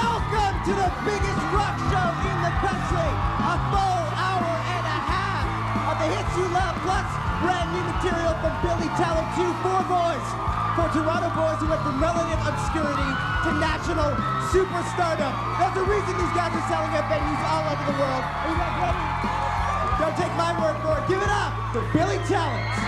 Welcome to the biggest rock show in the country. A full hour and a half of the hits you love, plus brand new material from Billy Talent 2, 4 boys. For Toronto boys who went from relative obscurity to national superstardom. There's a reason these guys are selling out venues all over the world. Are you guys ready? Don't take my word for it. Give it up for Billy Talent.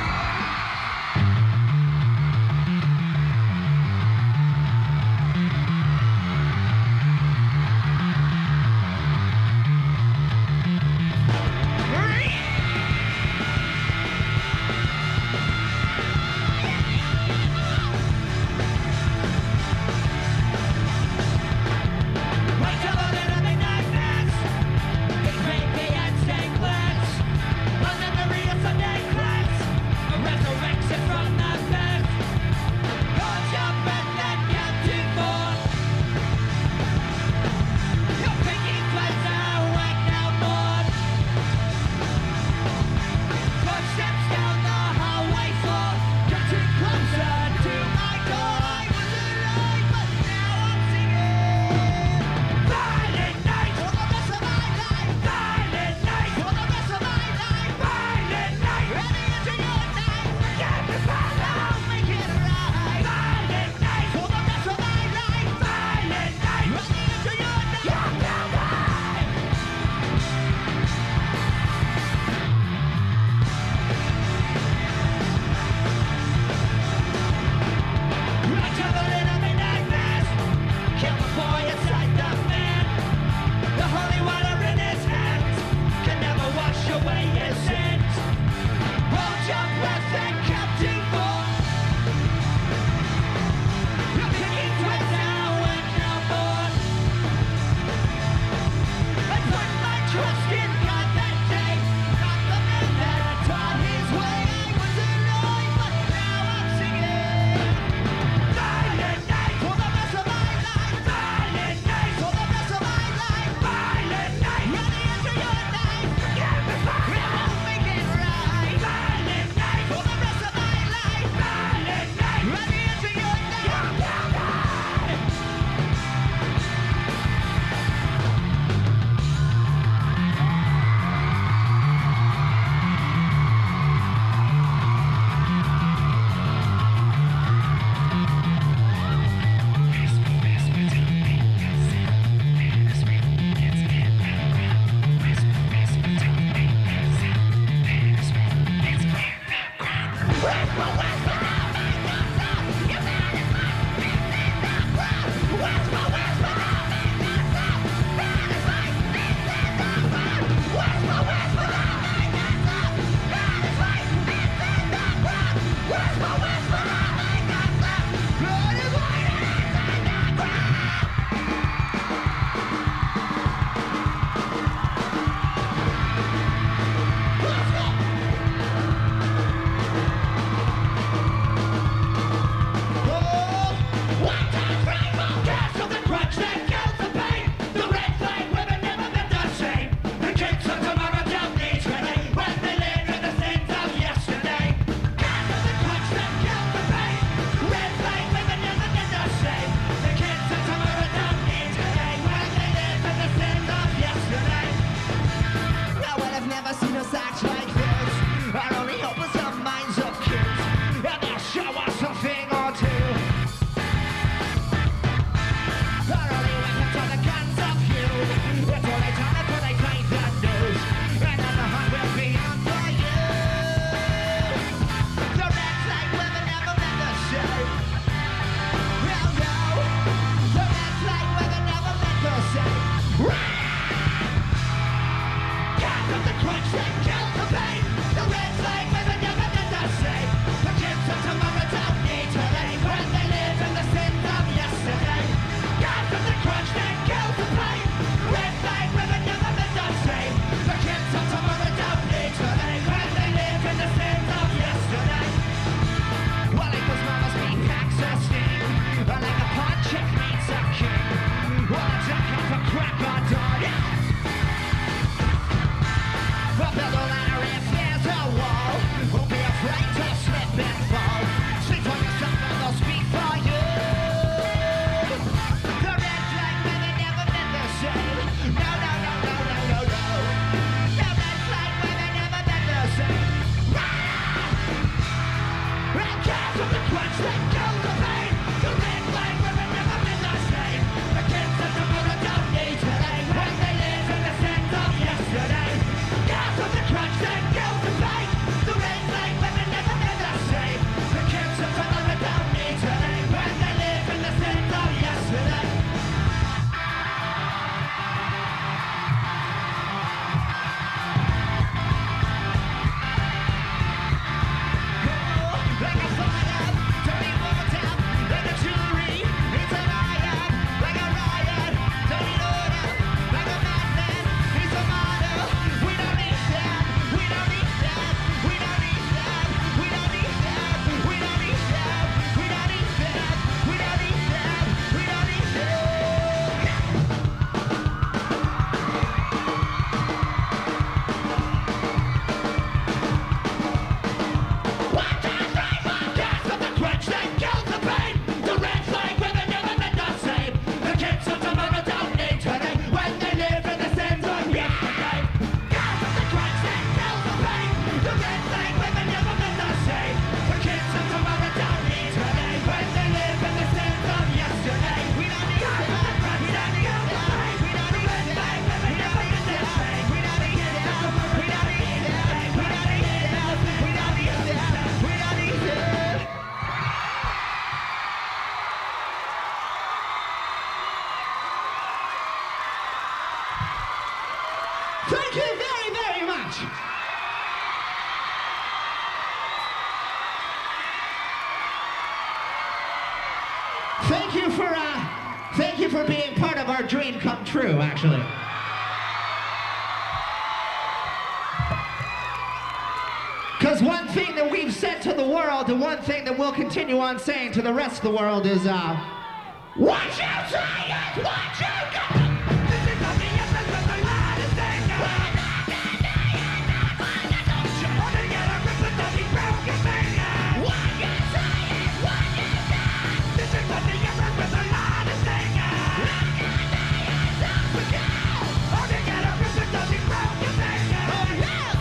for being part of our dream come true, actually. Because one thing that we've said to the world, and one thing that we'll continue on saying to the rest of the world is, what you say is what you do! This is the essence of the hardest thing. You want to get a grip with the broken finger. What you say is what you do! This is the essence of the hardest thing. Want to get a grip with the broken finger. Oh, yeah!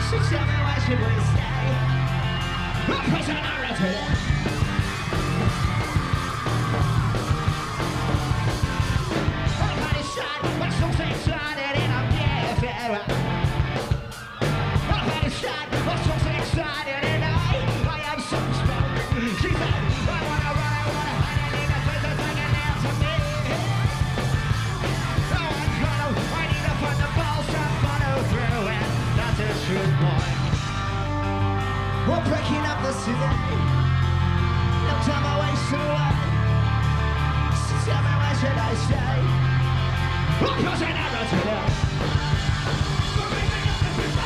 So tell me why should we stay? A prisoner of today. Everybody shot, but some say started and I'm giving. Everybody shot, but some say started and I am so strong. She said, I wanna run, I wanna hide, and the place is like an answer me. No one's gonna, I need to find the balls to follow through it. That's the truth, boy. We're breaking up the city. No time I waste away. So tell me where should I stay? I'm crossing arrow today. We're breaking up the city.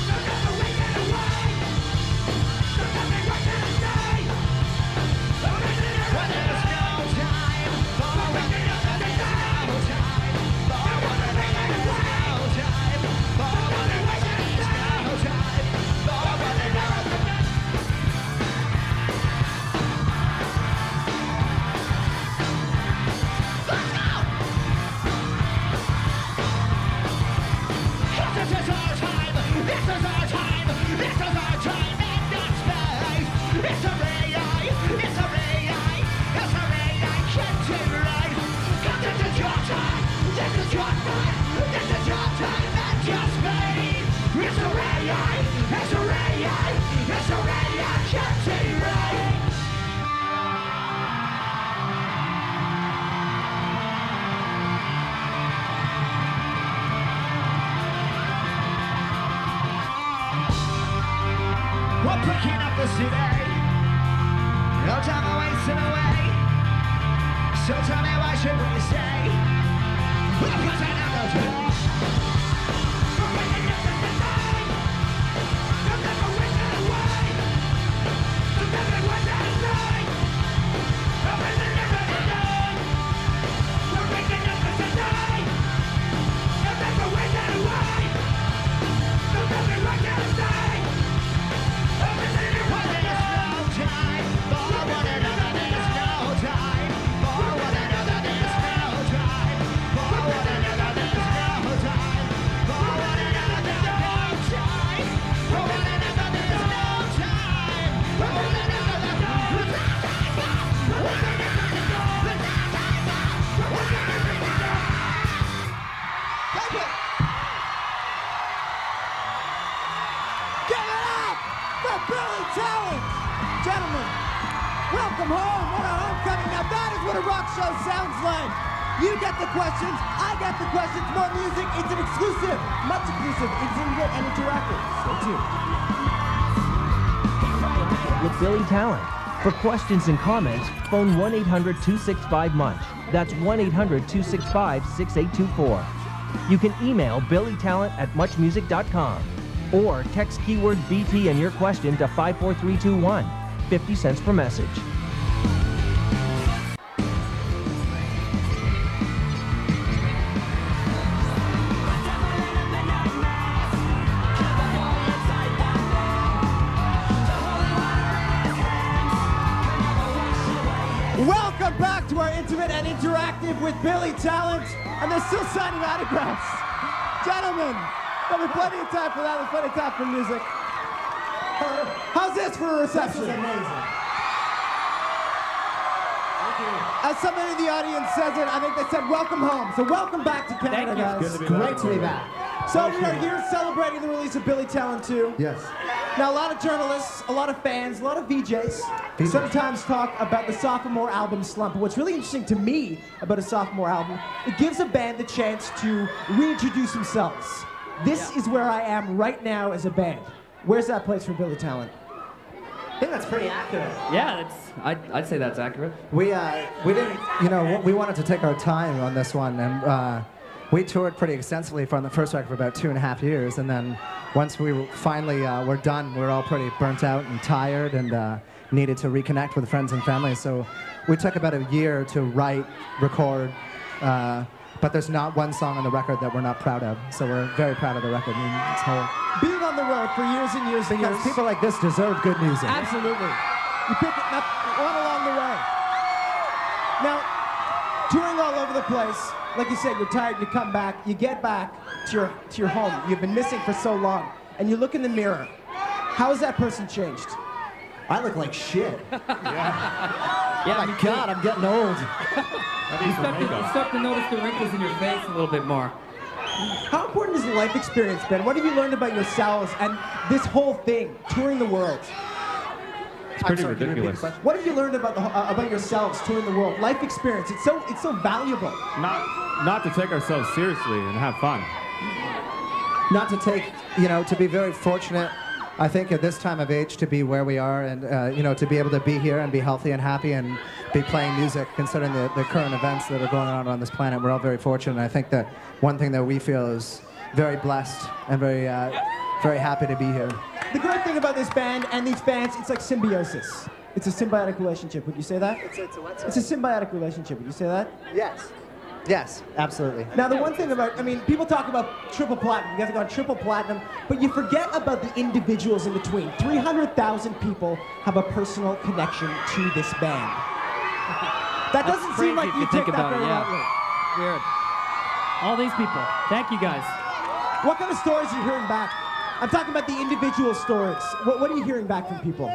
No time to wait and away. So tell me where should I stay? When there's no time for running up the city. No time for running away. There's no time for running away. There's no time for running away. Let's go! 'Cause this is our time. This is our time. This is our time in that space. It's a ray eye. It's a ray eye. It's a ray eye. Can't take right. 'Cause this is your time. This is your time. This is your time and your space. It's a ray eye. It's a ray eye. It's a ray eye. Can't take right. We're breaking up the city. No time to waste away. So tell me why should we stay? We're crossing arrow today. We're breaking up the city. No time to waste away. So tell me why should I stay? We're breaking up the city. We're breaking up the city. No time to waste away. So tell me why should I stay? When there's no time for one another, there's no time for one another, there's no time for one another, there's no time for one another, there's no time for one another, there's no time for one another, there's no time for one another. Thank you. Give it up for Billy Talent! Gentlemen, welcome home. What a homecoming. Now that is what a rock show sounds like. You get the questions, I get the questions, more music. It's an exclusive, much exclusive, intimate and interactive. Stay tuned. With Billy Talent. For questions and comments, phone 1-800-265-MUNCH. That's 1-800-265-6824. You can email billytalent@muchmusic.com or text keyword BT and your question to 54321. 50 cents per message. Welcome back to our intimate and interactive with Billy Talent, and they're still signing autographs. Gentlemen, there'll be plenty of time for that. There's plenty of time for music. How's this for a reception? This is amazing. Thank you. As somebody in the audience says it, I think they said welcome home. So welcome back to Canada, guys. Good to be Great back. to be back. So we are here celebrating the release of Billy Talent 2. Yes. Now, a lot of journalists, a lot of fans, a lot of VJs sometimes talk about the sophomore album slump. But what's really interesting to me about a sophomore album, it gives a band the chance to reintroduce themselves. This is where I am right now as a band. Where's that place for Billy Talent? I think that's pretty accurate. Yeah, I'd say that's accurate. We didn't, we wanted to take our time on this one, and we toured pretty extensively from the first record for about 2.5 years, and then once we finally were done, we were all pretty burnt out and tired, and needed to reconnect with friends and family. So we took about a year to write, record, but there's not one song on the record that we're not proud of. So we're very proud of the record. I mean, it's whole. Being on the road for years and years and Because years. people like this deserve good music. Absolutely. You pick it up one along the way. Now, touring all over the place, like you said, you're tired, you come back, you get back to your home you've been missing for so long, and you look in the mirror, how has that person changed? I look like shit. Yeah, Oh my God, I'm getting old. you start to notice the wrinkles in your face a little bit more. How important has the life experience been? What have you learned about yourselves and this whole thing, touring the world? It's pretty ridiculous. What have you learned about yourselves, touring the world? Life experience. It's so valuable. Not to take ourselves seriously and have fun. Not to take, to be very fortunate, I think, at this time of age to be where we are and, to be able to be here and be healthy and happy and be playing music, considering the current events that are going on this planet. We're all very fortunate. And I think that one thing that we feel is very blessed and very happy to be here. The great thing about this band and these fans, it's like symbiosis. It's a symbiotic relationship. Would you say that? It's a what? It's a symbiotic relationship. Would you say that? Yes. Yes, absolutely. Now, the one thing about, people talk about triple platinum. You guys have gone triple platinum, but you forget about the individuals in between. 300,000 people have a personal connection to this band. That doesn't seem like you think take that about it, very yeah. lightly. Weird. All these people. Thank you guys. What kind of stories are you hearing back? I'm talking about the individual stories. What are you hearing back from people?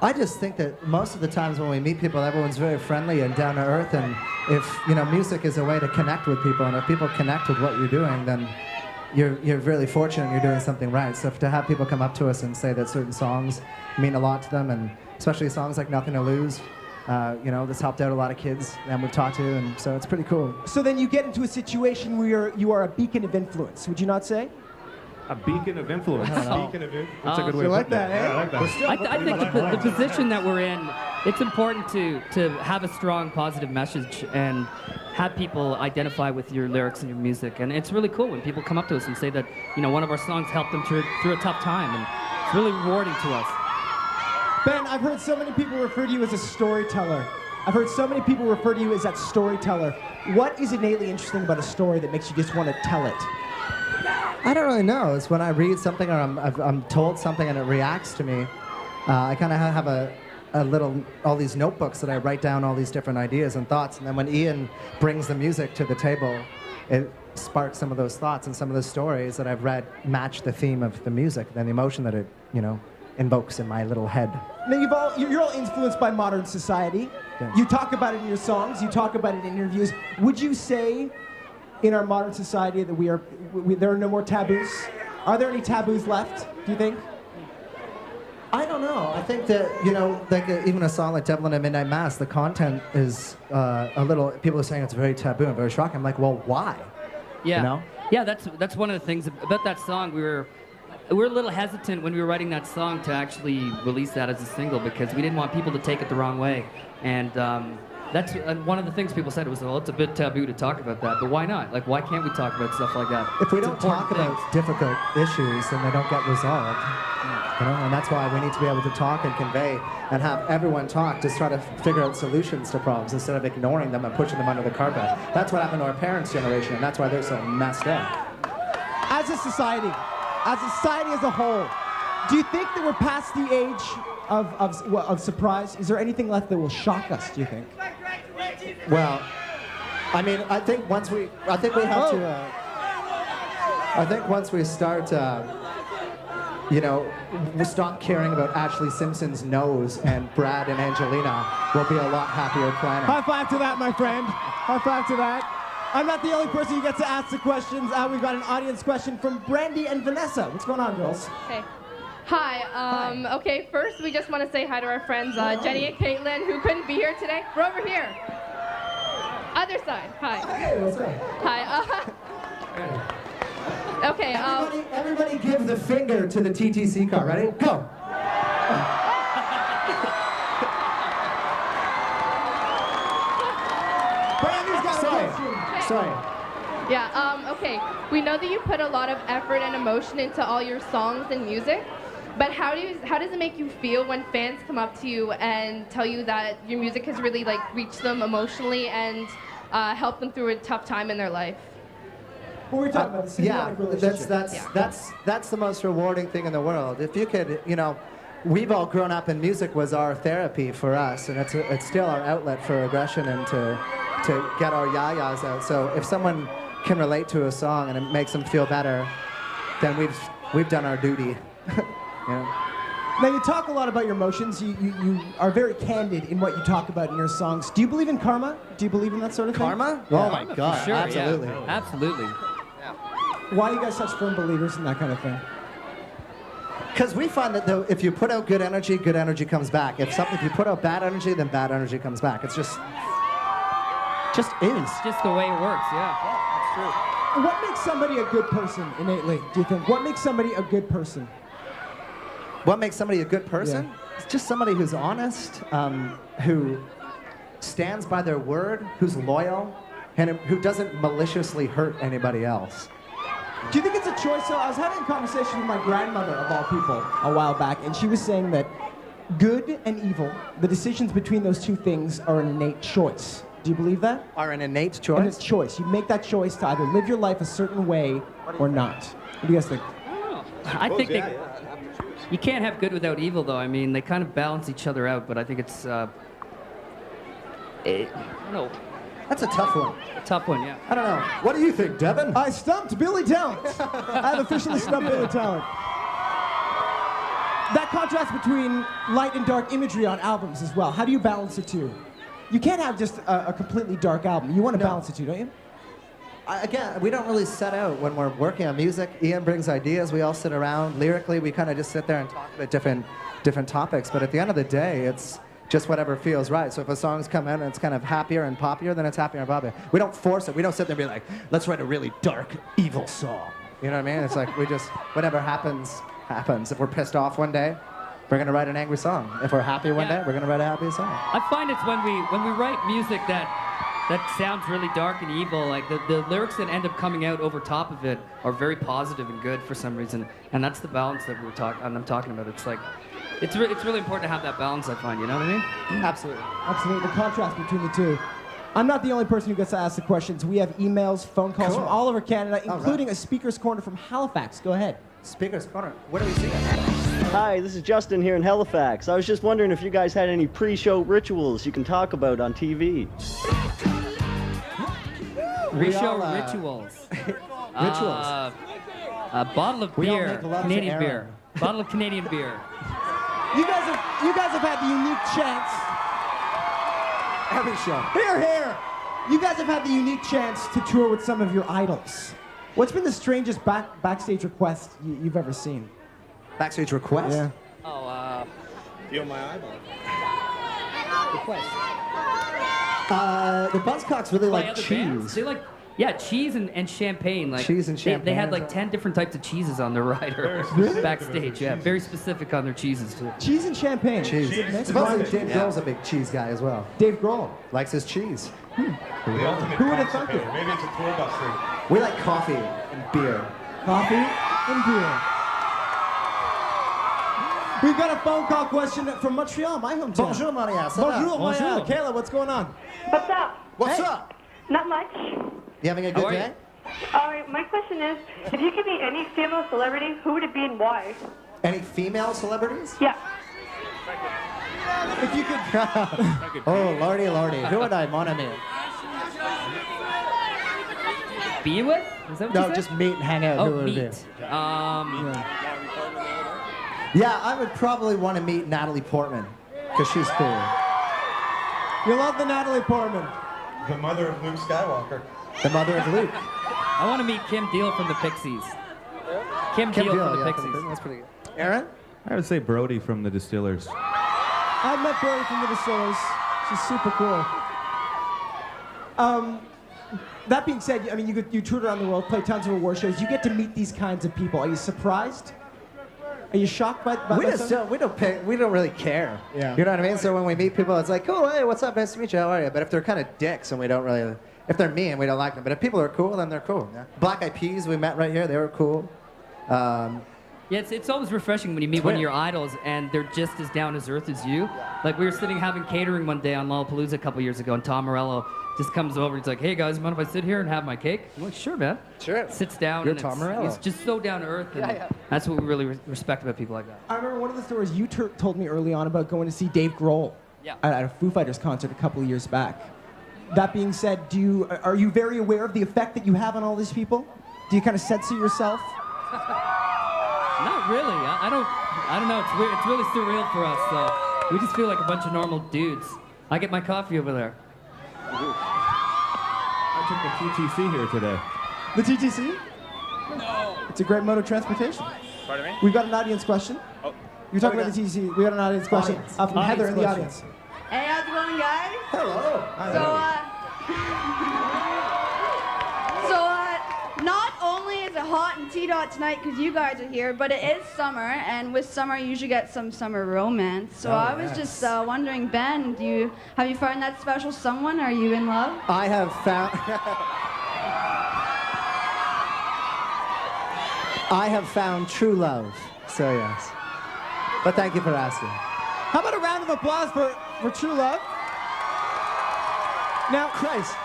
I just think that most of the times when we meet people, everyone's very friendly and down to earth. And if music is a way to connect with people, and if people connect with what you're doing, then you're really fortunate. You're doing something right. So to have people come up to us and say that certain songs mean a lot to them, and especially songs like "Nothing to Lose," this helped out a lot of kids that we've talked to, and so it's pretty cool. So then you get into a situation where you are a beacon of influence. Would you not say? A beacon of influence. That's a good way of You putting like that, it. eh? Yeah, I like that. I think the position that we're in, it's important to have a strong positive message and have people identify with your lyrics and your music. And it's really cool when people come up to us and say that, one of our songs helped them through a tough time. And it's really rewarding to us. Ben, I've heard so many people refer to you as a storyteller. I've heard so many people refer to you as that storyteller. What is innately interesting about a story that makes you just want to tell it? I don't really know. It's when I read something or I'm told something and it reacts to me. I kind of have all these notebooks that I write down all these different ideas and thoughts. And then when Ian brings the music to the table, it sparks some of those thoughts, and some of the stories that I've read match the theme of the music and the emotion that it, invokes in my little head. Now you're all influenced by modern society. Yeah. You talk about it in your songs. You talk about it in interviews. Would you say, in our modern society, that there are no more taboos? Are there any taboos left, do you think? I don't know. I think that, even a song like Devil in a Midnight Mass, the content is people are saying it's very taboo and very shocking. I'm like, well, why? Yeah. Yeah, that's one of the things about that song. We were a little hesitant when we were writing that song to actually release that as a single because we didn't want people to take it the wrong way. And that's one of the things people said was, well, it's a bit taboo to talk about that, but why not? Like, why can't we talk about stuff like that? If we don't talk about difficult issues, then they don't get resolved. And that's why we need to be able to talk and convey and have everyone talk to try to figure out solutions to problems instead of ignoring them and pushing them under the carpet. That's what happened to our parents' generation, and that's why they're so messed up. As a society as a whole, do you think that we're past the age of surprise? Is there anything left that will shock us, do you think? Well, I think once we start, we stop caring about Ashley Simpson's nose, and Brad and Angelina will be a lot happier planet. High five to that, my friend. High five to that. I'm not the only person who gets to ask the questions. We've got an audience question from Brandy and Vanessa. What's going on, girls? Hey. Hi. Okay, first we just want to say hi to our friends Jenny and Caitlin, who couldn't be here today. We're over here. Other side. Hi. Hey, what's up? Hi. Okay. Everybody give the finger to the TTC car. Ready? Go. Brandy's got a question. Sorry. Yeah. Okay. We know that you put a lot of effort and emotion into all your songs and music, but how does it make you feel when fans come up to you and tell you that your music has really reached them emotionally and helped them through a tough time in their life? Well, we're talking about the symbiotic relationship. That's the most rewarding thing in the world. If you could, we've all grown up and music was our therapy for us, and it's still our outlet for aggression and to get our yayas out. So if someone can relate to a song and it makes them feel better, then we've done our duty. Now, you talk a lot about your emotions. You are very candid in what you talk about in your songs. Do you believe in karma? Do you believe in that sort of thing? Karma? Yeah. Oh my God, Sure, absolutely. yeah. Absolutely. Why are you guys such firm believers in that kind of thing? Because we find that though, if you put out good energy comes back. If you put out bad energy, then bad energy comes back. It's just is. Just the way it works, yeah. What makes somebody a good person innately, do you think? What makes somebody a good person? What makes somebody a good person? Yeah. It's just somebody who's honest, who stands by their word, who's loyal, and who doesn't maliciously hurt anybody else. Do you think it's a choice? So I was having a conversation with my grandmother, of all people, a while back, and she was saying that good and evil, the decisions between those two things are an innate choice. Do you believe that? Are an innate And choice? it's choice. You make that choice to either live your life a certain way or not. What do you guys think? I think you can't have good without evil, though. I mean, they kind of balance each other out, but I think it's, I don't know, That's a tough one. a tough one, yeah. I don't know. What do you think, Devin? I stumped Billy Talent. I have officially stumped Billy Talent. That contrast between light and dark imagery on albums as well. How do you balance the two? You can't have just a completely dark album. You want to balance the two, don't you? Again, we don't really set out when we're working on music. Ian brings ideas. We all sit around. Lyrically, we kind of just sit there and talk about different topics. But at the end of the day, it's just whatever feels right. So if a song's come in and it's kind of happier and poppier, then it's happier and poppier. We don't force it. We don't sit there and be like, let's write a really dark, evil song. You know what I mean? It's like we just, whatever happens, happens. If we're pissed off one day, we're going to write an angry song. If we're happy one day, we're going to write a happy song. I find it's when we write music that sounds really dark and evil, like the lyrics that end up coming out over top of it are very positive and good for some reason, and that's the balance that I'm talking about. It's like, it's really important to have that balance, I find, you know what I mean? Absolutely. Absolutely. The contrast between the two. I'm not the only person who gets to ask the questions. We have emails, phone calls Cool. from all over Canada, including right. a speaker's corner from Halifax. Go ahead. Speaker's Corner. What are we seeing? Hi, this is Justin here in Halifax. I was just wondering if you guys had any pre-show rituals you can talk about on TV. Pre-show all, rituals. Rituals. A bottle of We all beer, make love to Canadian Aaron. beer. Bottle of Canadian beer. You guys have had the unique chance. Every show. Here, here. You guys have had the unique chance to tour with some of your idols. What's been the strangest backstage request you've ever seen? Backstage request? Yeah. Oh, Feel my eyeball. request. The Buzzcocks really By like other cheese. bands. They like, yeah, cheese and champagne. Like Cheese and They had champagne. like 10 different types of cheeses on their rider backstage. Yeah, very specific on their cheeses too. Cheese and champagne. Cheese. Good mix. Supposedly Dave Grohl's a big cheese guy as well. Dave Grohl. Likes his cheese. The ultimate Who would've thunk it? Maybe it's a tour bus thing. We like coffee and beer. Coffee and beer. We've got a phone call question from Montreal, my hometown. Bonjour, Maria. Ça va? Bonjour, Montreal. Kayla, what's going on? What's up? What's Hey. up? Not much. You having a How good are you? day? All right, my question is, if you could meet any female celebrity, who would it be and why? Any female celebrities? Yeah. If you could. Oh, lordy, lordy. Who would I want to meet? Be with? Is that what you No, said? just meet and hang out. Who Oh, would it meet. be? Yeah, I would probably want to meet Natalie Portman because she's cool. You love the Natalie Portman. The mother of Luke Skywalker. The mother of Luke. I want to meet Kim Deal from the Pixies. Kim Kim Deal Deal, from the yeah, Pixies. that's pretty good. Aaron? I would say Brody from the Distillers. I've met Brody from the Distillers. She's super cool. That being said, I mean, you toured around the world, played tons of award shows. You get to meet these kinds of people. Are you surprised? Are you shocked by We some- don't really care. Yeah. You know what I mean? So when we meet people, it's like, oh, hey, what's up? Nice to meet you. How are you? But if they're kind of dicks and we don't really, if they're mean, we don't like them. But if people are cool, then they're cool. Yeah. Black Eyed Peas, we met right here. They were cool. Yeah, it's always refreshing when you meet one of your idols and they're just as down as earth as you. Like we were sitting having catering one day on Lollapalooza a couple years ago, and Tom Morello just comes over and he's like, "Hey guys, mind if I sit here and have my cake?" I'm like, "Sure, man." Sure. Sits down. You're and Tom Morello. He's just so down to earth, and that's what we really respect about people like that. I remember one of the stories you told me early on about going to see Dave Grohl Yeah. at a Foo Fighters concert a couple of years back. That being said, are you very aware of the effect that you have on all these people? Do you kind of censor yourself? Not really. I don't know. It's weird. It's really surreal for us. We just feel like a bunch of normal dudes. I get my coffee over there. I took the TTC here today. The TTC? No. It's a great mode of transportation. Pardon me? We've got an audience question. Oh. You're talking about the TTC. We got an audience question from Heather in the audience. Hey, how's it going, guys? Hello. Not only is it hot in T-Dot tonight because you guys are here, but it is summer, and with summer you usually get some summer romance. So I was just wondering, Ben, have you found that special someone? Are you in love? I have found. I have found true love. So yes. But thank you for asking. How about a round of applause for true love? Now, Christ,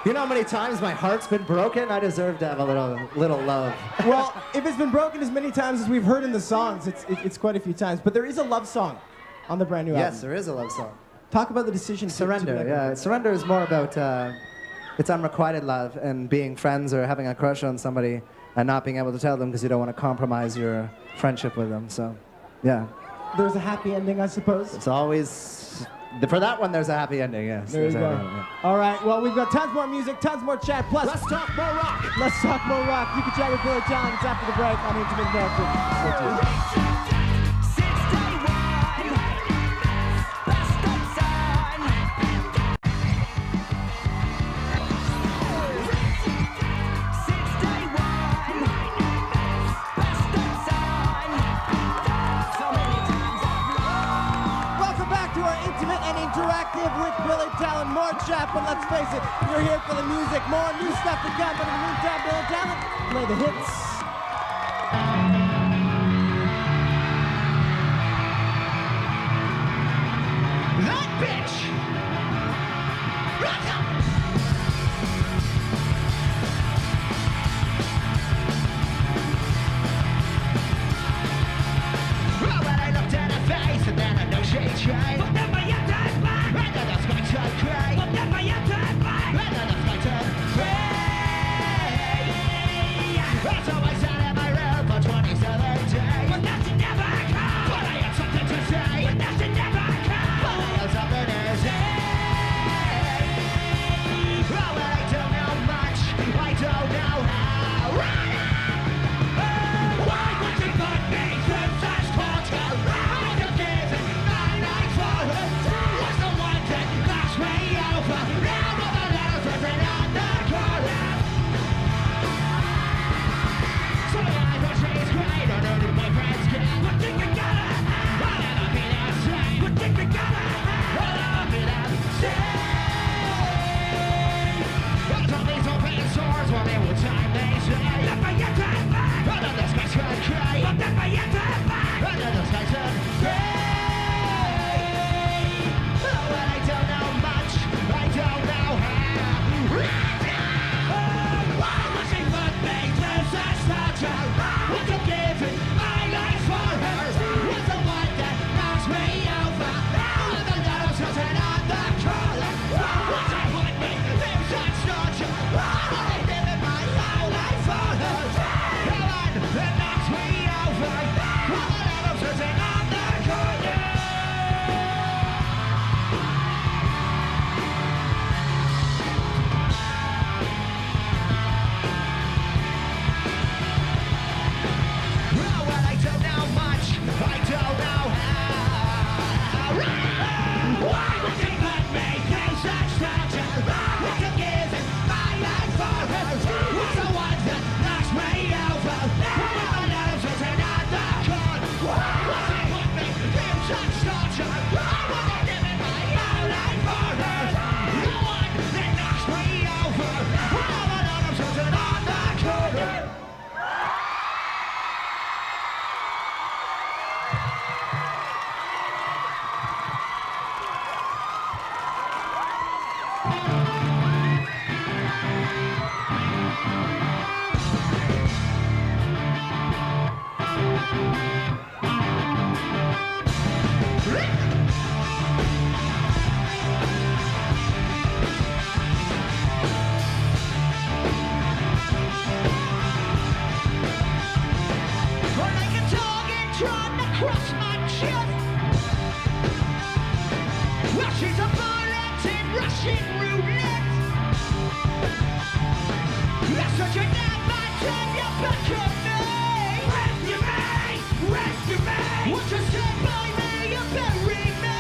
you know how many times my heart's been broken? I deserve to have a little love. Well, if it's been broken as many times as we've heard in the songs, it's quite a few times. But there is a love song on the brand new album. Yes, there is a love song. Talk about the decision to Surrender. Yeah, surrender is more about it's unrequited love and being friends or having a crush on somebody and not being able to tell them because you don't want to compromise your friendship with them. So, yeah. There's a happy ending, I suppose. It's always, for that one, there's a happy ending, yes. There you go. All right, well, we've got tons more music, tons more chat, plus... Let's talk more rock. Let's talk more rock. You can chat with Billy Talent. It's after the break on Intimate American. Interactive with Billy Talent, more chat, but let's face it, you're here for the music, more new stuff to come, but in the meantime, Billy Talent, play the hits. That bitch! Rock up! Well, when I looked at her face, and then I know she'd change. But then my head turned back. And then I was going to cry. But then my head turned back. And then I was going to cry. run across my chest. Well, she's a bullet in Russian roulette. That's what you never turn your back on me. Rescue me, rescue me. What you say by me, you bury me.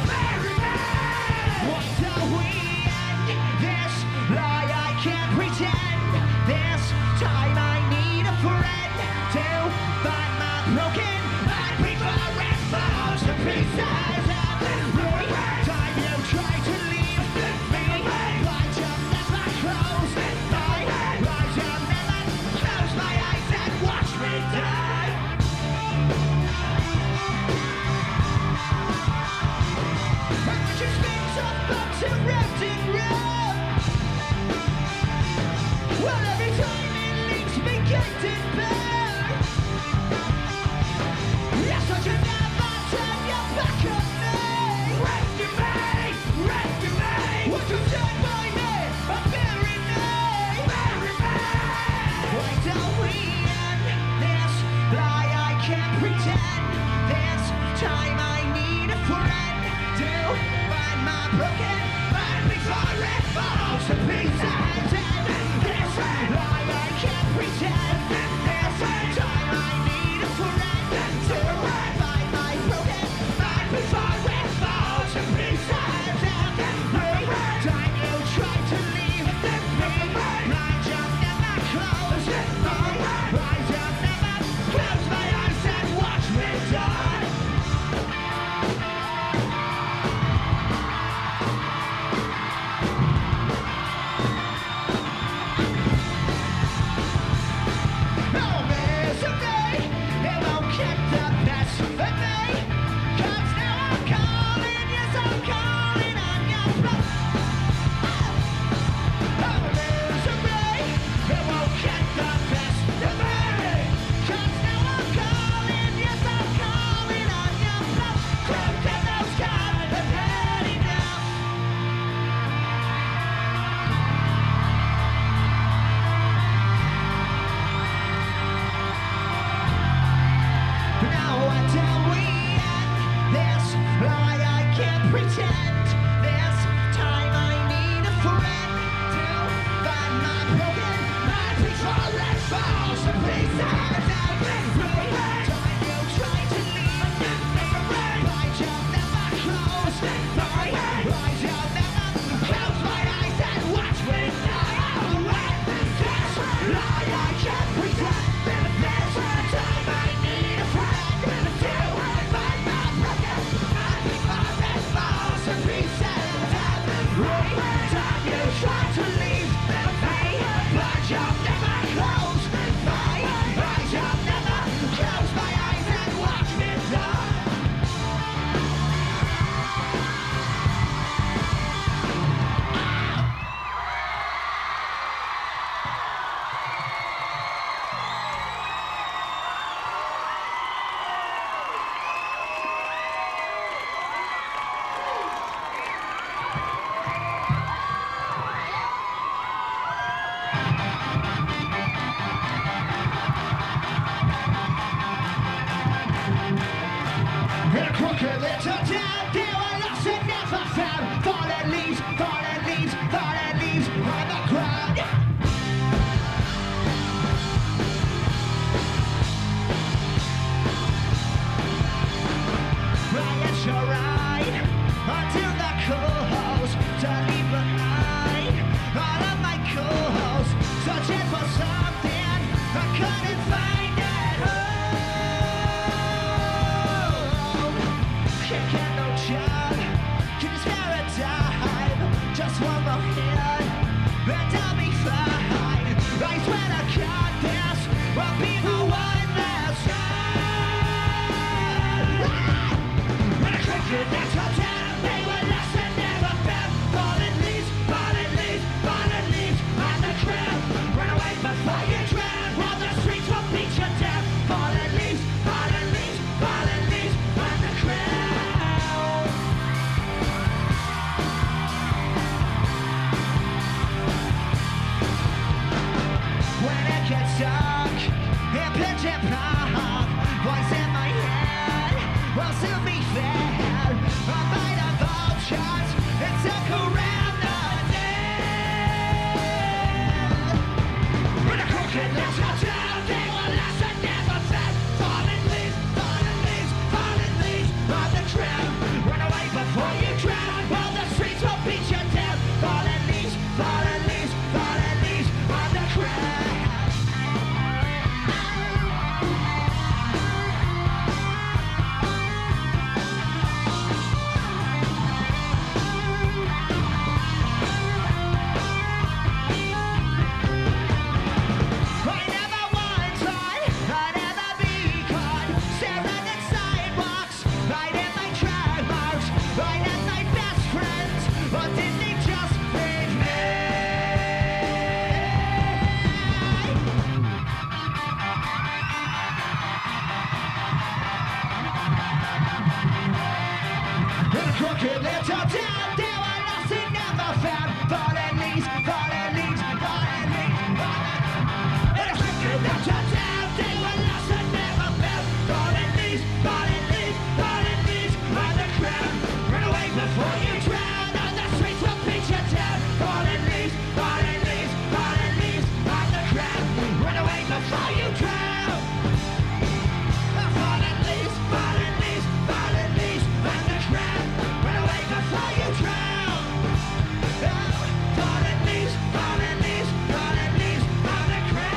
Bury me. Why don't we end this lie? I can't pretend. This time I need a friend to find my broken heart before it falls to pieces. Every time you try to leave me, light up never close my eyes, up never close my eyes and watch me die. And when you spit up bugs and wrapped in red, well, every time it leaves me caked in bed. Yes, but you never turn your back on me. Rescue me, rescue me. What you stand by me, or bury me. Bury me. Why don't we end this lie? I can't pretend. This time I need a friend to find my broken heart before it falls to pieces. This lie I can't pretend. This time I need a friend to find my broken heart before it falls to pieces. Every time you try to leave me, my job never closed. My eyes have never closed my eyes and watch me die. No misery, it won't get the best of me. 'Cause now I'm calling, yes I'm calling on your bluff. No misery, it won't get the best of me. 'Cause now I'm calling, yes I'm calling on your bluff. Close to those guys, I've had enough. Now what do we end this lie? I can't pretend. This time I need a friend to find my broken heart before it falls to pieces. Every time you try to leave me, my job never closed. My eyes have never closed my eyes and watch me die. This lie I can't pretend. This time I need a friend to find my broken heart before it falls to pieces. Every time you try to leave me, my job never closed. My eyes have never closed my eyes and watch me die. In a crooked little town, they were lost and never found. Fallen leaves, fallen leaves, fallen leaves on the ground. Riots your ride until the coals to leave behind all of my co-hosts, searching for something I couldn't find at home. Can't get no job, can you spare a dime? Just one more hit, and I'll be fine. I swear to God, this will be my one last time. could lift her down. They were lost and never found. Fallen leaves, fallen leaves, fallen leaves, fallen leaves. And I could lift her down. They were lost and never found. Fallen leaves, fallen leaves, fallen leaves on the ground. Run away before you drown. On the streets will beat you down. Fallen leaves, fallen leaves, fallen leaves on the ground. Run away before you drown. Fallen leaves, fallen leaves, fallen leaves on the ground. Run away before you drown. Fallen leaves, fallen leaves, fallen leaves on the ground.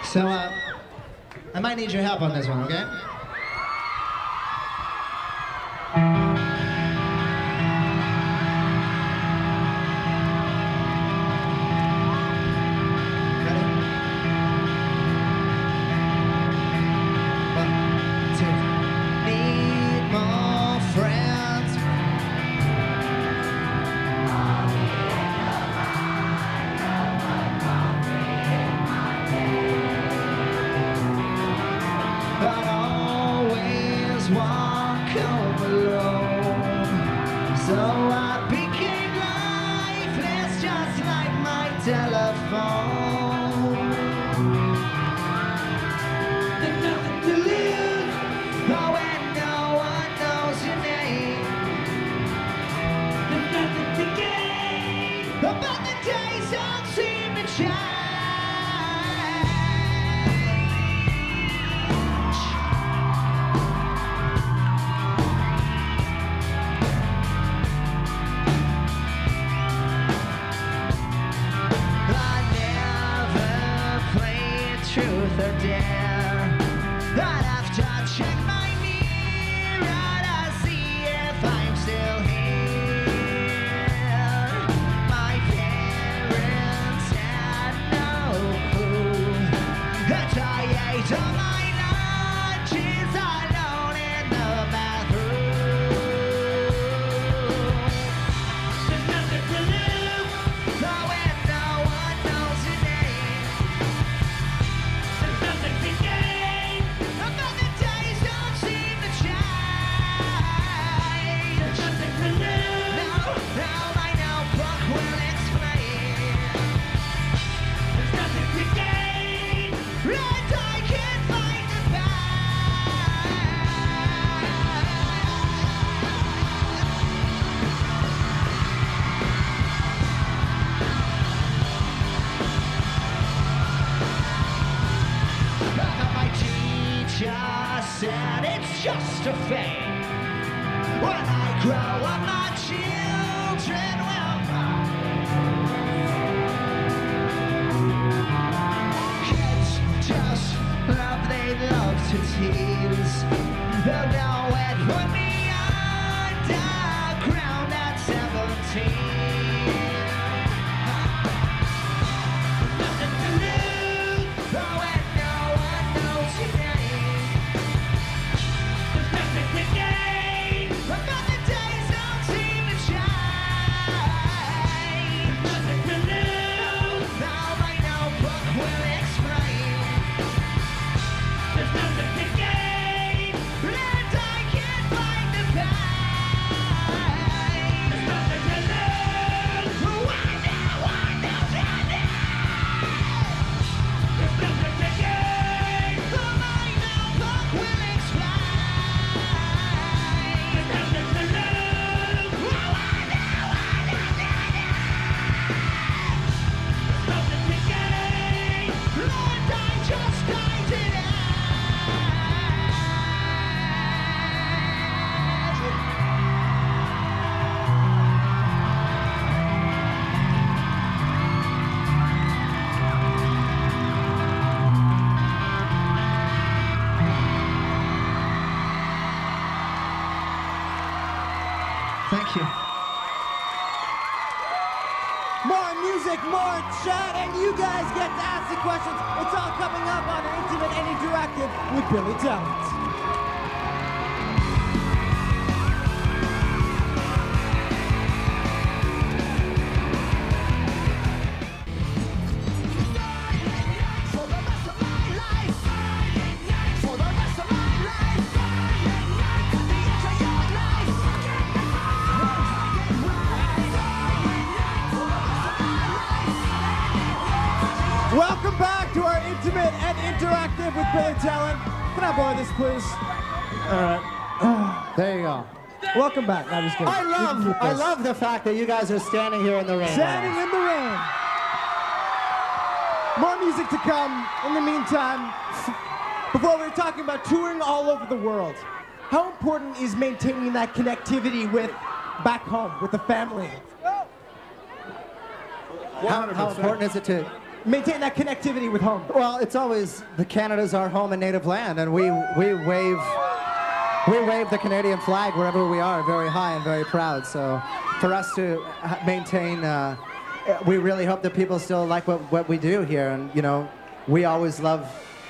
So, I might need your help on this one, okay? Ready? 1, 2. Need more friends. But always walk home alone. So I became lifeless, just like my telephone. There's nothing to lose, oh, when no one knows your name. There's nothing to gain, but the days don't seem to change. Truth or dare, I'd have to check my mirror to see if I'm still here. My parents had no clue that I ate all my lunches alone in the bathroom. There's nothing to lose, oh, when no one knows your name. Nothing to gain, but the days don't seem to change. There's nothing to lose, now my notebook will explain. There's nothing to gain, and I can't find the My teacher said it's just a phase. When I grow up, my children will grow. Kids just love, they love to tease. They'll know it put me underground at 17. Nothing to lose, oh, when no one knows your name. There's nothing to more music, more chat, and you guys get to ask the questions. It's all coming up on Intimate and Interactive with Billy Talent. Welcome back to our Intimate and Interactive with Billy Talent. Can I borrow this, please? All right. There you go. Welcome back. I'm just kidding. I love the fact that you guys are standing here in the rain. Standing in the rain. More music to come. In the meantime, before we were talking about touring all over the world, How important is maintaining that connectivity with back home, with the family? How important is it to maintain that connectivity with home? Well, it's always Canada's our home and native land, and we wave the Canadian flag wherever we are, very high and very proud. So, for us to maintain, we really hope that people still like what we do here, and you know, we always love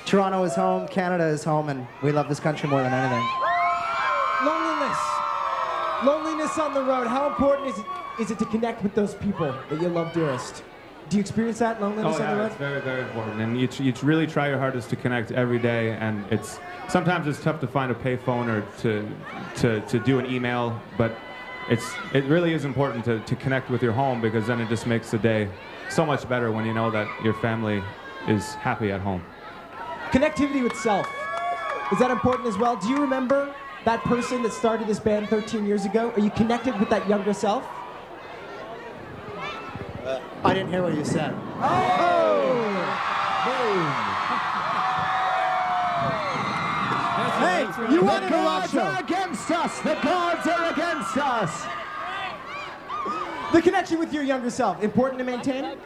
Toronto is home, Canada is home, and we love this country more than anything. Loneliness on the road. How important is it to connect with those people that you love dearest? Do you experience that loneliness on the road? It's very, very important. And you really try your hardest to connect every day. And sometimes it's tough to find a payphone or to do an email, but it really is important to connect with your home, because then it just makes the day so much better when you know that your family is happy at home. Connectivity with self. Is that important as well? Do you remember that person that started this band 13 years ago? Are you connected with that younger self? I didn't hear what you said. Hey, you wanted a rock show. are against us. The gods are against us. The connection with your younger self, important to maintain?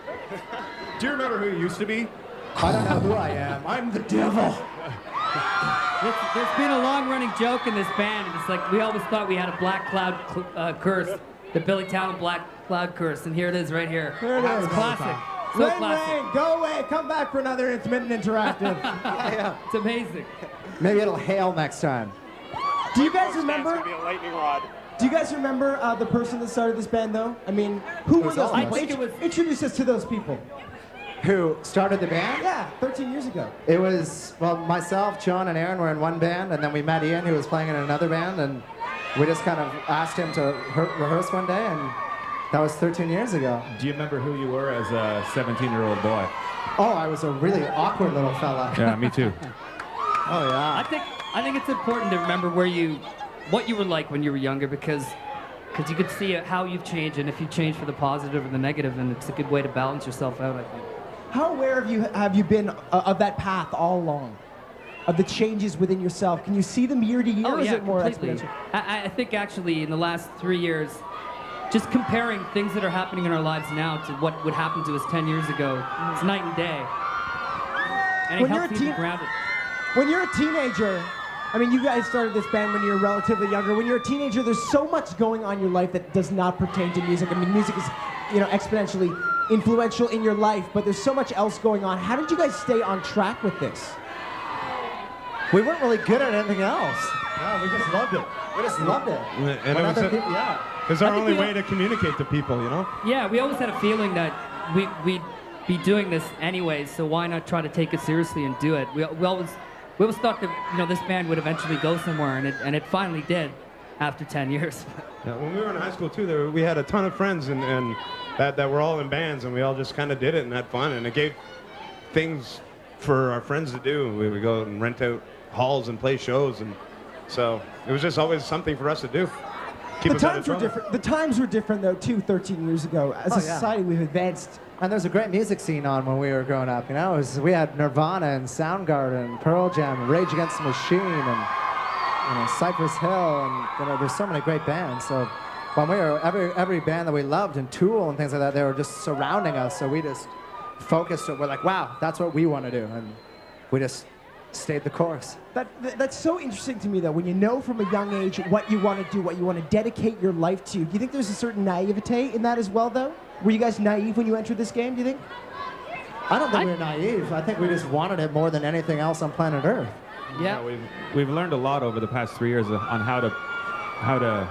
Do you remember who you used to be? I don't know who I am. I'm the devil. There's been a long-running joke in this band, and it's like we always thought we had a black cloud curse, the Billy Talent black cloud curse, and here it is right here. Here it is. It's classic. So Rain, classic. Rain, go away. Come back for another Intimate and Interactive. It's amazing. Maybe it'll hail next time. Do you guys remember? It's gonna be a lightning rod. Do you guys remember the person that started this band, though? I mean, who were those I people? think it was- Introduce us to those people. Who started the band? Yeah, 13 years ago. It was, well, myself, John, and Aaron were in one band, and then we met Ian, who was playing in another band, and we just kind of asked him to rehearse one day, and that was 13 years ago. Do you remember who you were as a 17-year-old boy? Oh, I was a really awkward little fella. Yeah, me too. Oh, yeah. I think it's important to remember what you were like when you were younger, because you could see how you've changed, and if you change for the positive or the negative, then it's a good way to balance yourself out, I think. How aware have you been of that path all along? Of the changes within yourself? Can you see them year to year, or is it more completely. exponential? I think actually in the last 3 years, just comparing things that are happening in our lives now to what would happen to us 10 years ago, it's night and day. And it helps you be grounded. When you're a teenager, I mean, you guys started this band when you were relatively younger. When you're a teenager, there's so much going on in your life that does not pertain to music. I mean, music is, exponentially influential in your life, but there's so much else going on. How did you guys stay on track with this? We weren't really good at anything else. No, we just loved it. We just loved it. And When it was other people, yeah. it's our only way to communicate to people, you know? Yeah, we always had a feeling that we'd be doing this anyways, so why not try to take it seriously and do it? We always thought that this band would eventually go somewhere, and it finally did after 10 years. Yeah, when we were in high school too, we had a ton of friends and that were all in bands, and we all just kind of did it and had fun, and it gave things for our friends to do. We would go and rent out halls and play shows, and so it was just always something for us to do. Keep The us out of times were trouble. different. The times were different though too. 13 years ago, as a society, we've advanced. And there's a great music scene on when we were growing up. We had Nirvana and Soundgarden, Pearl Jam, Rage Against the Machine, and Cypress Hill, and there's so many great bands. So when we were every band that we loved, and Tool and things like that, they were just surrounding us. So we just focused. We're like, wow, that's what we want to do, and we just stayed the course. That's so interesting to me though. When you know from a young age what you want to do, what you want to dedicate your life to, do you think there's a certain naivete in that as well though? Were you guys naive when you entered this game, do you think? I don't think we were naive. I think we just wanted it more than anything else on planet Earth. Yeah. We've learned a lot over the past 3 years on how to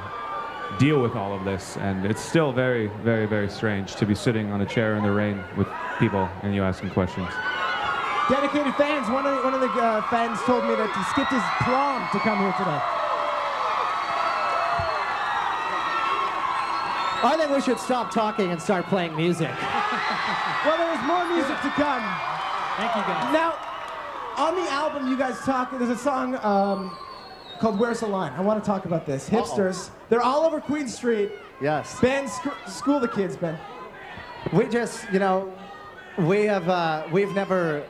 deal with all of this, and it's still very, very, very strange to be sitting on a chair in the rain with people and you asking questions. Dedicated fans. One of the fans told me that he skipped his prom to come here today. I think we should stop talking and start playing music. Well, there's more music to come. Thank you, guys. Now, on the album, you guys talk. There's a song called "Where's the Line." I want to talk about this. Hipsters. They're all over Queen Street. Yes. Ben, school the kids, Ben. We just, we've never.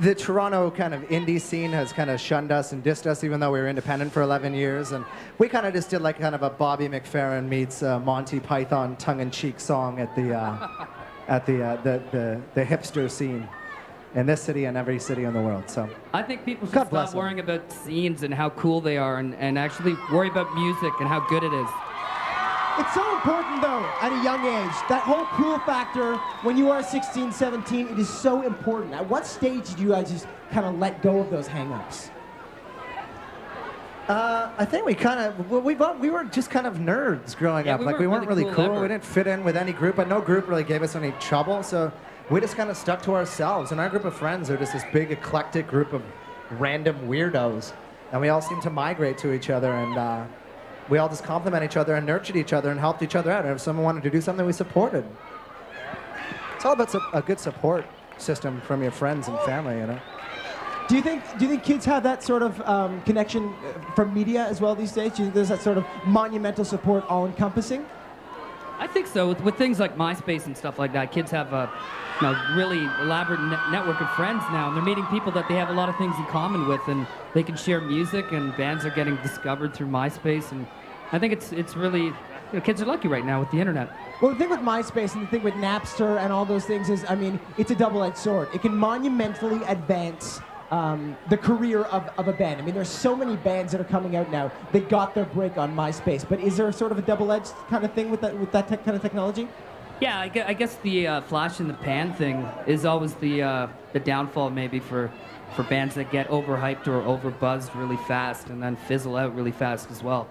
The Toronto kind of indie scene has kind of shunned us and dissed us, even though we were independent for 11 years. And we kind of just did like kind of a Bobby McFerrin meets Monty Python tongue-in-cheek song at the hipster scene in this city and every city in the world. So I think people should God bless stop them. worrying about scenes and how cool they are and actually worry about music and how good it is. It's so important, though, at a young age. That whole cool factor, when you are 16, 17, it is so important. At what stage did you guys just kind of let go of those hang-ups? I think we kind of, we were just kind of nerds growing up. we We weren't really cool. ever. We didn't fit in with any group, and no group really gave us any trouble. So we just kind of stuck to ourselves. And our group of friends are just this big, eclectic group of random weirdos. And we all seem to migrate to each other, and we all just compliment each other and nurtured each other and helped each other out. And if someone wanted to do something, we supported. It's all about a good support system from your friends and family, Do you think kids have that sort of connection from media as well these days? Do you think there's that sort of monumental support all-encompassing? I think so. With things like MySpace and stuff like that, kids have a really elaborate network of friends now, and they're meeting people that they have a lot of things in common with, and they can share music, and bands are getting discovered through MySpace, and I think it's really, kids are lucky right now with the internet. Well, the thing with MySpace and the thing with Napster and all those things is, it's a double-edged sword. It can monumentally advance the career of a band. There's so many bands that are coming out now that got their break on MySpace, but is there sort of a double-edged kind of thing with that kind of technology? Yeah, I guess the flash in the pan thing is always the downfall maybe for bands that get overhyped or overbuzzed really fast and then fizzle out really fast as well.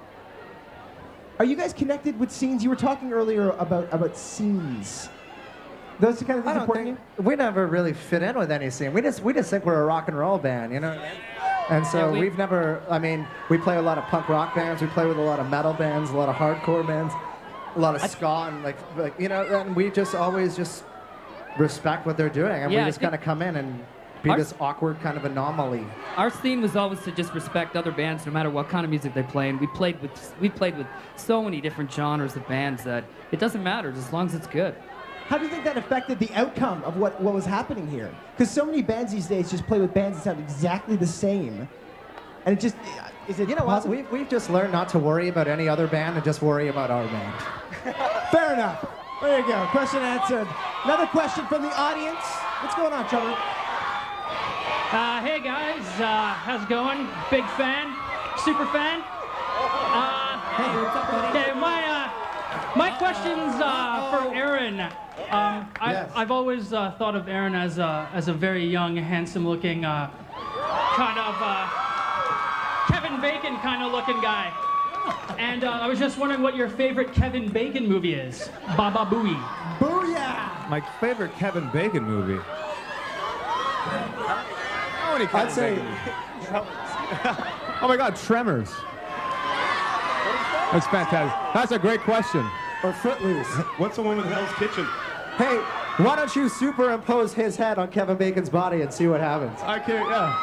Are you guys connected with scenes? You were talking earlier about scenes. Those are kind of things important to you? We never really fit in with any scene. We just think we're a rock and roll band, And so we've never, we play a lot of punk rock bands, we play with a lot of metal bands, a lot of hardcore bands, a lot of ska, and and we just always just respect what they're doing, and we just kind of come in and be this awkward kind of anomaly. Our scene was always to just respect other bands no matter what kind of music they play, and we played with so many different genres of bands that it doesn't matter as long as it's good. How do you think that affected the outcome of what was happening here? Because so many bands these days just play with bands that sound exactly the same. And it just, is it possible? We've just learned not to worry about any other band and just worry about our band. Fair enough. There you go. Question answered. Another question from the audience. What's going on, Trevor? Hey guys, how's it going? Big fan, super fan. Hey, what's up, buddy? Okay, my question's for Aaron. I've always thought of Aaron as a very young, handsome-looking, kind of Kevin Bacon kind of looking guy. And I was just wondering what your favorite Kevin Bacon movie is. Baba Booey. Booyah! My favorite Kevin Bacon movie. I'd say. Oh my God, Tremors. That's fantastic. That's a great question. Or Footloose. What's the one with Hell's Kitchen? Hey, why don't you superimpose his head on Kevin Bacon's body and see what happens? I can't, yeah.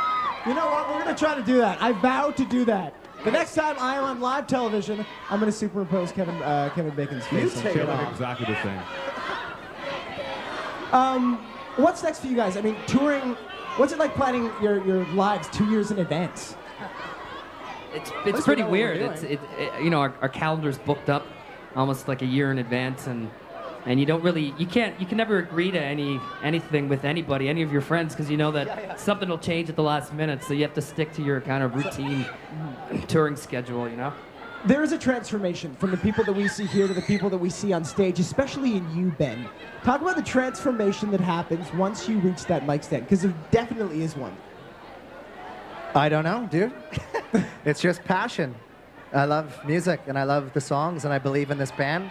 You know what? We're going to try to do that. I vow to do that. The next time I am on live television, I'm going to superimpose Kevin Bacon's face. You take it off. Exactly the same. What's next for you guys? Touring. What's it like planning your lives 2 years in advance? It's pretty weird. Our calendar's booked up almost like a year in advance, and you can never agree to anything with anybody, any of your friends, because you know that something will change at the last minute, so you have to stick to your kind of routine touring schedule, There is a transformation from the people that we see here to the people that we see on stage, especially in you, Ben. Talk about the transformation that happens once you reach that mic stand, because there definitely is one. I don't know, dude. It's just passion. I love music, and I love the songs, and I believe in this band,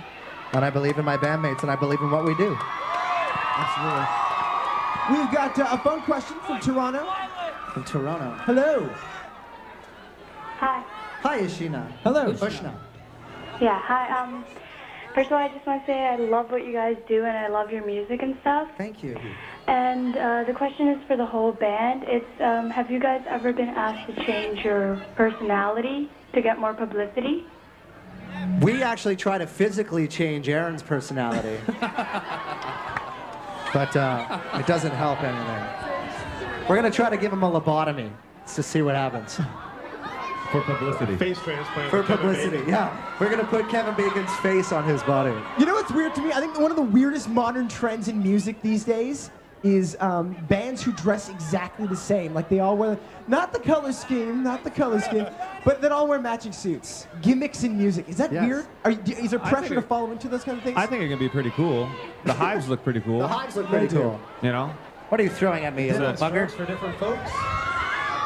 and I believe in my bandmates, and I believe in what we do. Absolutely. We've got a phone question from Toronto. From Toronto. Hello. Hi. Hi, Ishina. Hello. Ushna. Yeah, hi. First of all, I just want to say I love what you guys do and I love your music and stuff. Thank you. And the question is for the whole band. It's have you guys ever been asked to change your personality to get more publicity? We actually try to physically change Aaron's personality. But it doesn't help anything. We're going to try to give him a lobotomy to see what happens. For publicity. Face transplant. For Kevin publicity, Bacon. yeah. We're going to put Kevin Bacon's face on his body. You know what's weird to me? I think one of the weirdest modern trends in music these days is bands who dress exactly the same. Like they all wear, not the color scheme, but they all wear matching suits. Gimmicks in music. Is that Yes. weird? Is there pressure to follow into those kind of things? I think it can be pretty cool. The Hives look pretty cool. The Hives look pretty cool. You know? What are you throwing at me, you little bugger? for different folks.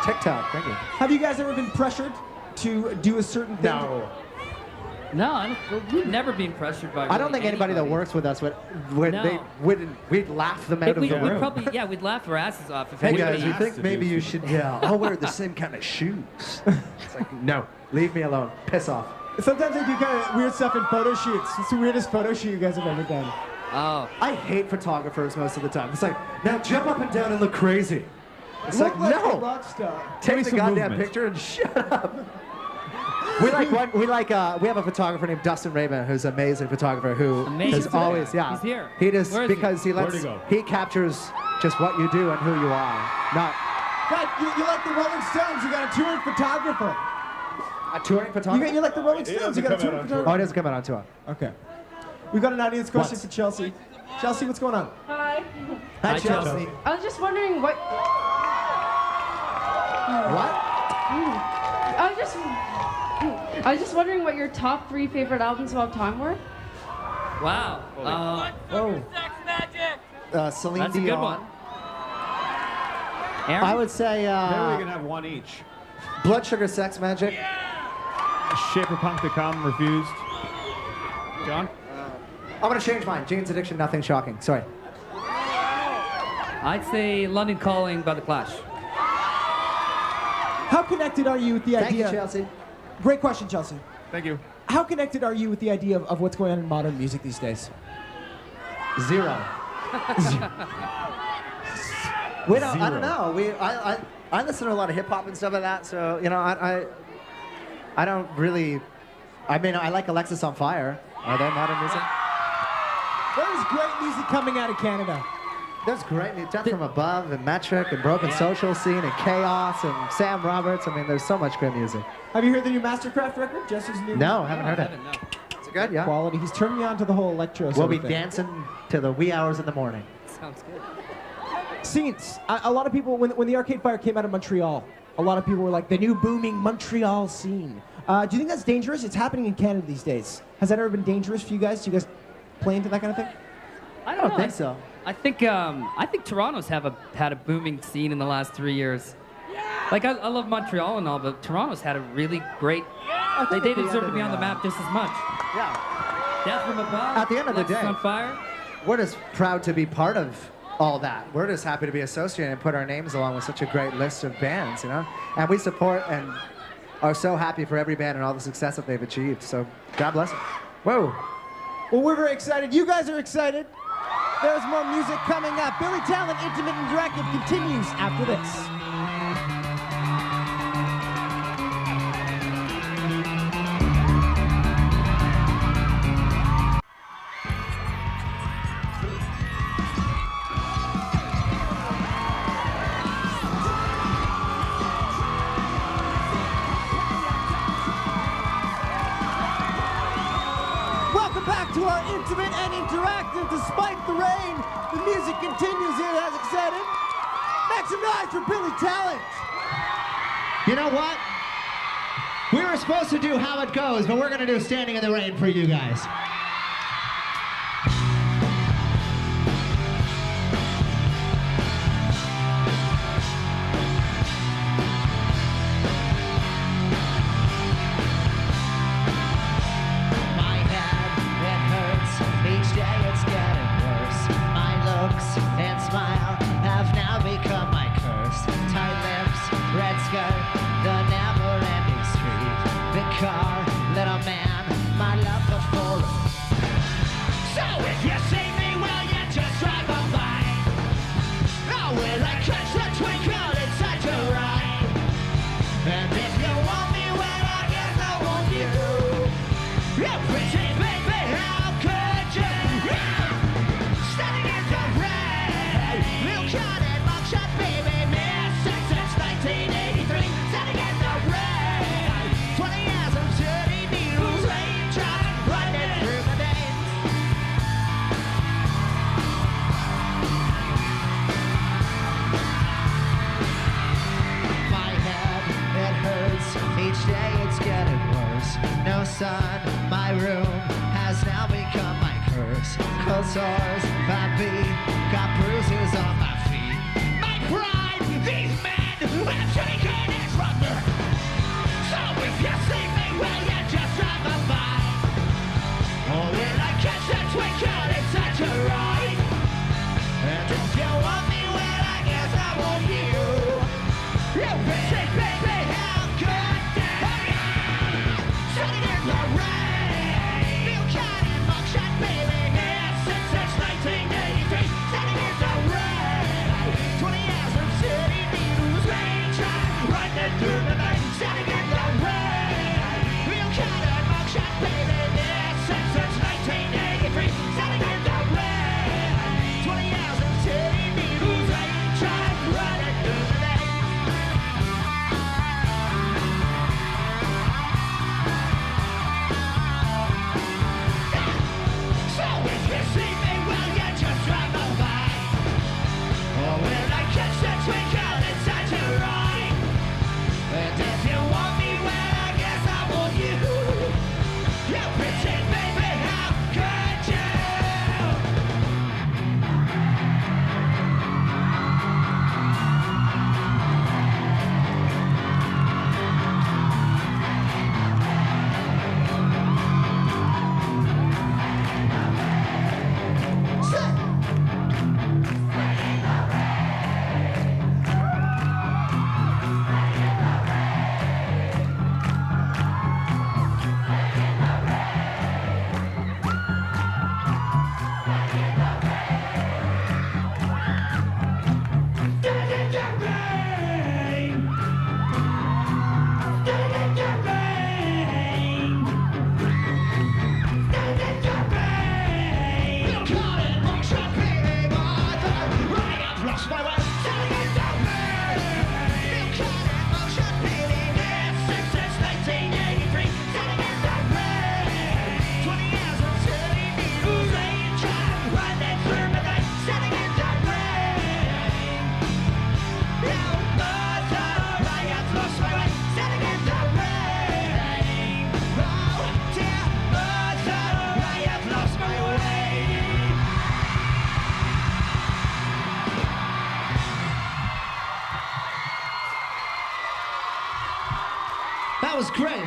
TikTok, thank you. Have you guys ever been pressured to do a certain thing? No. No, we've never been pressured by. I don't think anybody that works with us we'd laugh them out of the room. We'd laugh our asses off if Hey anybody guys, you asked think to maybe do you something. should, I'll wear the same kind of shoes. It's like, no, leave me alone. Piss off. Sometimes they do kind of weird stuff in photo shoots. What's the weirdest photo shoot you guys have ever done? Oh. I hate photographers most of the time. It's like, now jump up and down and look crazy. It's Look like, a no. rock star. Take the some goddamn movement. picture and shut up. We have a photographer named Dustin Raven, who's an amazing photographer who Amazing. is always, He's here. He just, Where is he? because he Where'd lets, he go? he captures just what you do and who you are. Not God, you're like the Rolling Stones. You got a touring photographer. a touring photographer. You're like the Rolling He Stones. You doesn't got a come touring out on Oh, photographer. it doesn't come out on tour. Okay. We've got an audience question What? for Chelsea. Chelsea, what's going on? Hi. Hi, Chelsea. I was just wondering what. What? I was just wondering what your top 3 favorite albums of all time were. Wow. Celine That's a good Dion. one. Aaron? I would say Maybe we can have one each. Blood Sugar Sex Magic. Shaper Punk to Come, Refused. John? I'm going to change mine. Jane's Addiction, Nothing Shocking. Sorry. I'd say London Calling by The Clash. How connected are you with the Thank idea? you, Chelsea. Great question, Chelsea. Thank you. How connected are you with the idea of what's going on in modern music these days? Zero. We don't, I don't know. I listen to a lot of hip hop and stuff like that, so you know, I don't really. I mean, I like Alexis on Fire. Are they modern music? There's great music coming out of Canada. There's great music. Death from Above and Metric and Broken Social Scene and Chaos and Sam Roberts. I mean, there's so much great music. Have you heard the new Mastercraft record? Jesse's new. No, haven't heard it. No. Is it good? Yeah. Quality. He's turned me on to the whole electro. We'll sort be of thing. dancing to the wee hours in the morning. Sounds good. Scenes. A lot of people, when the Arcade Fire came out of Montreal, a lot of people were like, the new booming Montreal scene. Do you think that's dangerous? It's happening in Canada these days. Has that ever been dangerous for you guys? Do you guys play into that kind of thing? I I don't don't think so. I think Toronto's had a booming scene in the last 3 years. Like I love Montreal and all, but Toronto's had a really great. They deserve to be on the map just as much. Yeah. Death from Above. At the end of the Alexis day. on Fire. We're just proud to be part of all that. We're just happy to be associated and put our names along with such a great list of bands, you know? And we support and are so happy for every band and all the success that they've achieved. So God bless them. Whoa. Well, we're very excited. You guys are excited. There's more music coming up. Billy Talent, Intimate Interactive continues after this. Welcome back to our Intimate and Interactive. Despite the rain, the music continues here, as excited. Make some noise for Billy Talent. You know what? We were supposed to do How It Goes, but we're gonna do Standing in the Rain for you guys. My head, it hurts. Each day it's getting worse. My looks and smile have now become my curse. Tight lips, red skirt, the never-ending street. The car, little man, my love before. So if you see me, will you just drive on by? Or will I catch the twinkle inside your eye? And if you want me, well, I guess I want you. You pretty baby, how could you? Standing in the rain, you got it, mugshot, baby, missing since 1983. Standing in the rain, 20 years of dirty needles, rain drops running through my veins. My head, it hurts. Each day it's getting worse. No sun, my room has now become my curse. Cold sores, bad beat, got bruises on my feet. My pride, these men have taken it from me. So if you see me, will you just drive on by? Or will I catch that twinkle inside your eye? And if you want me, well, I guess I want you. You pretty baby, how could you? Standing in the rain, you got it, mugshot, baby, missing since 1983. Standing in the rain, 20 years of city news, rain drops running through the night. Standing in the rain, you got it, mugshot, baby, missing since 1983. Standing in the rain, 20 years of city news, rain drops running through the night. So if you see me, will you just drive on by? Or will I catch that twinkle inside your eye? And if you want me, well, I guess I want you. You pretty baby, how could you? That was great.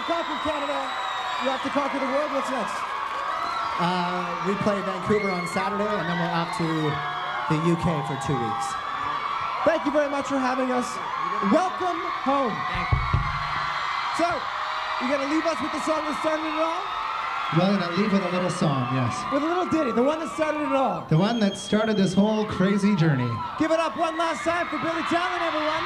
conquered Canada. You have to conquer the world. What's next? We play Vancouver on Saturday, and then we're off to the UK for 2 weeks. Thank you very much for having us. Welcome home. Thank you. So, you're going to leave us with the song that started it all? Well, I leave with a little song, yes. With a little ditty, the one that started it all. The one that started this whole crazy journey. Give it up one last time for Billy Talent, everyone.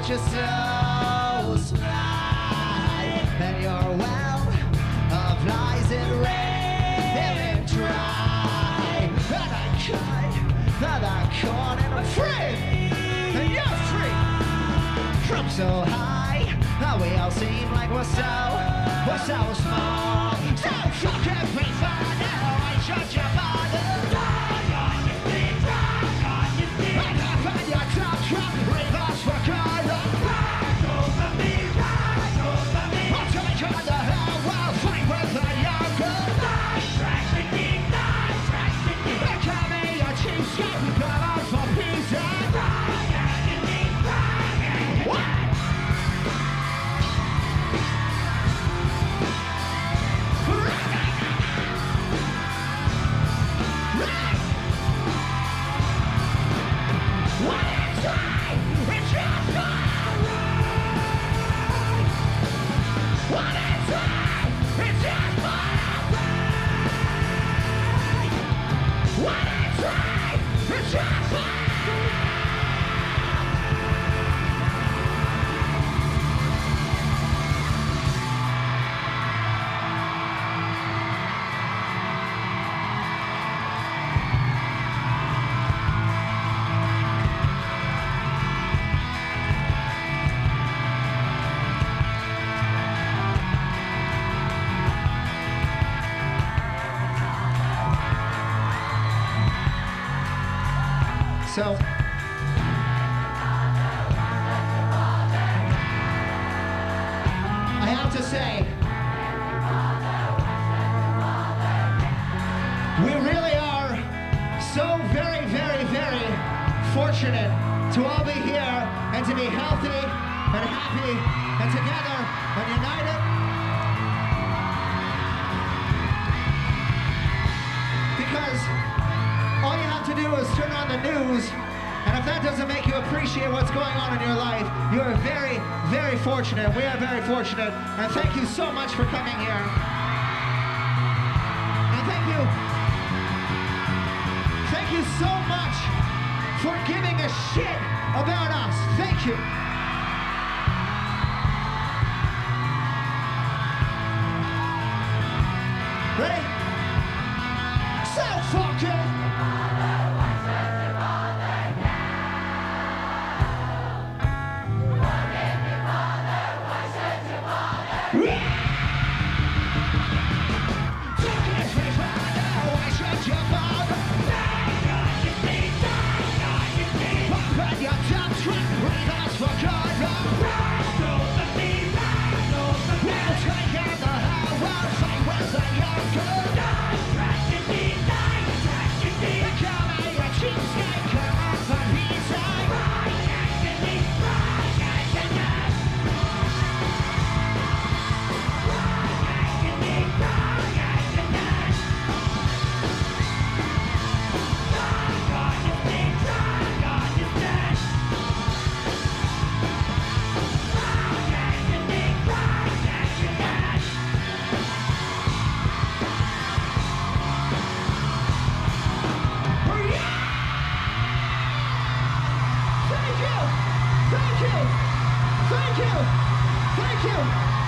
You're so sly, and your well of lies and raving dry. And I cut the cord and I'm free, and you're free. From so high, we all seem like we're so small. So fucking free for now, I judge your father. Die on your feet, die on your feet. And I find your top truck, reverse for God. So I have to say, we really are so very, very, very fortunate to all be here and to be healthy and happy and together and united. Because all you have to do is turn on the news, and if that doesn't make you appreciate what's going on in your life, you are very, very fortunate. We are very fortunate, and thank you so much for coming here. And thank you so much for giving a shit about us. Thank you. Ready? So fucking. Your you.